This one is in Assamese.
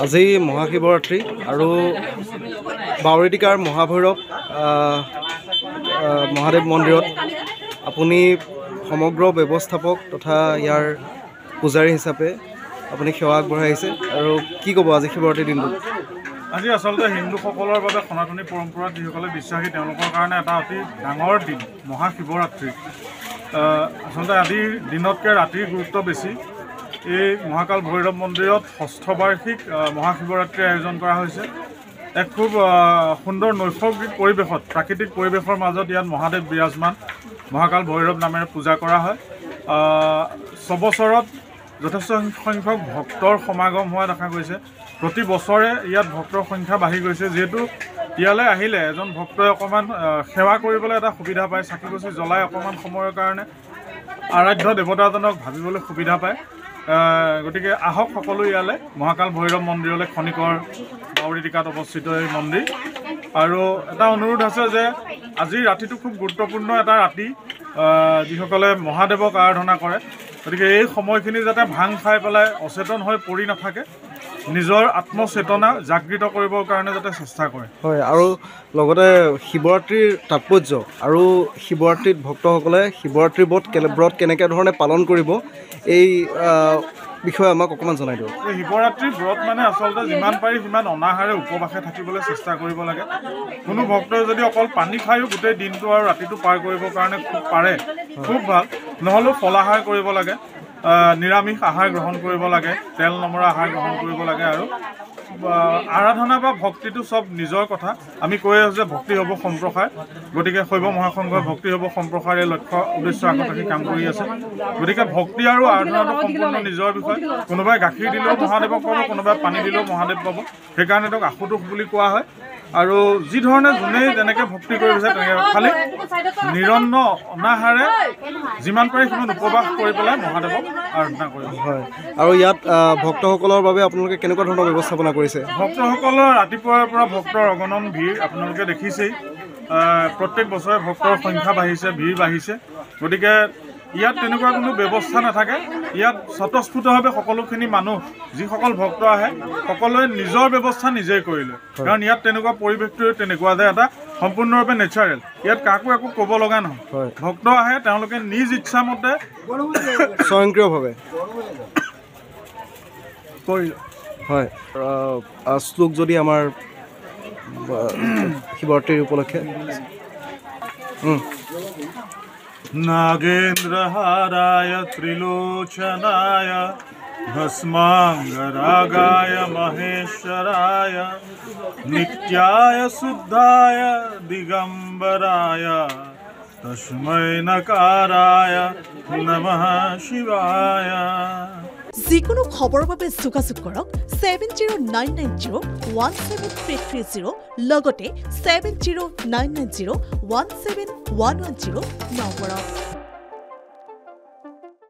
আজি মহাশিৱৰাত্ৰি আৰু বাউৰীটিকাৰ মহাভৈৰৱ মহাদেৱ মন্দিৰত আপুনি সমগ্ৰ ব্যৱস্থাপক তথা ইয়াৰ পূজাৰী হিচাপে আপুনি সেৱা আগবঢ়াইছে আৰু কি ক'ব আজি শিৱৰাত্ৰিৰ দিনটো? আজি আচলতে হিন্দুসকলৰ বাবে সনাতনী পৰম্পৰাত যিসকলে বিশ্বাসী তেওঁলোকৰ কাৰণে এটা অতি ডাঙৰ দিন মহাশিৱৰাত্ৰি। আচলতে আজিৰ দিনতকৈ ৰাতিৰ গুৰুত্ব বেছি। এই মহাকাল ভৈৰৱ মন্দিৰত ষষ্ঠ বাৰ্ষিক মহাশিৱৰাত্ৰিৰ আয়োজন কৰা হৈছে। এক খুব সুন্দৰ নৈসৰ্গিক পৰিৱেশত প্ৰাকৃতিক পৰিৱেশৰ মাজত ইয়াত মহাদেৱ বিৰাজমান মহাকাল ভৈৰৱ নামেৰে পূজা কৰা হয়। ছবছৰত যথেষ্ট সংখ্যক ভক্তৰ সমাগম হোৱা দেখা গৈছে। প্ৰতি বছৰে ইয়াত ভক্তৰ সংখ্যা বাঢ়ি গৈছে, যিহেতু ইয়ালৈ আহিলে এজন ভক্তই অকণমান সেৱা কৰিবলৈ এটা সুবিধা পায়, চাকি গছি জ্বলাই অকণমান সময়ৰ কাৰণে আৰাধ্য দেৱতাজনক ভাবিবলৈ সুবিধা পায়। গতিকে আহক সকলো ইয়ালৈ মহাকাল ভৈৰৱ মন্দিৰলৈ, খনিকৰ বাউৰীটিকাত অৱস্থিত এই মন্দিৰ। আৰু এটা অনুৰোধ আছে যে আজিৰ ৰাতিটো খুব গুৰুত্বপূৰ্ণ এটা ৰাতি, যিসকলে মহাদেৱক আৰাধনা কৰে। গতিকে এই সময়খিনি যাতে ভাং খাই পেলাই অচেতন হৈ পৰি নাথাকে, নিজৰ আত্মচেতনা জাগৃত কৰিবৰ কাৰণে যাতে চেষ্টা কৰে। হয়, আৰু লগতে শিৱৰাত্ৰিৰ তাৎপৰ্য আৰু শিৱৰাত্ৰিত ভক্তসকলে শিৱৰাত্ৰিৰ ব্ৰত কেনেকৈ ধৰণে পালন কৰিব এই বিষয়ে আমাক অকণমান জনাই দিয়ক। এই শিৱৰাত্ৰিৰ ব্ৰত মানে আচলতে যিমান পাৰি সিমান অনাহাৰে উপবাসে থাকিবলৈ চেষ্টা কৰিব লাগে। কোনো ভক্তই যদি অকল পানী খায়ো গোটেই দিনটো আৰু ৰাতিটো পাৰ কৰিবৰ কাৰণে খুব পাৰে, খুব ভাল। নহ'লেও ফলাহাৰ কৰিব লাগে, নিৰামিষ আহাৰ গ্ৰহণ কৰিব লাগে, তেল নমৰা আহাৰ গ্ৰহণ কৰিব লাগে। আৰু আৰাধনা বা ভক্তিটো চব নিজৰ কথা। আমি কৈ আছোঁ যে ভক্তি হ'ব সম্প্ৰসাৰ, গতিকে শৈৱ মহাসংঘই ভক্তি হ'ব সম্প্ৰসাৰ এই লক্ষ্য উদ্দেশ্য আগত ৰাখি কাম কৰি আছে। গতিকে ভক্তি আৰু আৰাধনাটো সম্পূৰ্ণ নিজৰ বিষয়। কোনোবাই গাখীৰ দিলেও মহাদেৱক পাব, কোনোবাই পানী দিলেও মহাদেৱ পাব। সেইকাৰণে তেওঁক আশুতোষ বুলি কোৱা হয়। আৰু যি ধৰণে যোনেই যেনেকৈ ভক্তি কৰি গৈছে তেনেকৈ খালি নিৰন্ন অনাহাৰে যিমান পাৰে সিমান উপবাস কৰি পেলাই মহাদেৱক আৰাধনা কৰিব। হয়, আৰু ইয়াত ভক্তসকলৰ বাবে আপোনালোকে কেনেকুৱা ধৰণৰ ব্যৱস্থাপনা কৰিছে? ভক্তসকলৰ ৰাতিপুৱাৰ পৰা ভক্তৰ অগণন ভিৰ আপোনালোকে দেখিছেই। প্ৰত্যেক বছৰে ভক্তৰ সংখ্যা বাঢ়িছে, ভিৰ বাঢ়িছে। গতিকে ইয়াত তেনেকুৱা কোনো ব্যৱস্থা নাথাকে। ইয়াত স্বতঃস্ফূৰ্তভাৱে সকলোখিনি মানুহ যিসকল ভক্ত আহে সকলোৱে নিজৰ ব্যৱস্থা নিজেই কৰিলে। কাৰণ ইয়াত তেনেকুৱা পৰিৱেশটো তেনেকুৱা যে এটা সম্পূৰ্ণৰূপে নেচাৰেল। ইয়াত কাকো একো ক'ব লগা নহয়। ভক্ত আহে, তেওঁলোকে নিজ ইচ্ছামতে স্বয়ংক্ৰিয়ভাৱে কৰিলে। হয়, শ্লোক যদি আমাৰ শিৱৰাত্ৰিৰ উপলক্ষে नागेन्द्रहाराय त्रिलोचनाय भस्मांगरागाय महेश्वराय नित्याय शुद्धाय दिगंबराय तस्मै नकाराय नमः शिवाय। যিকোনো খবৰৰ বাবে যোগাযোগ কৰক 7099017330 লগতে 7099017110 নম্বৰত।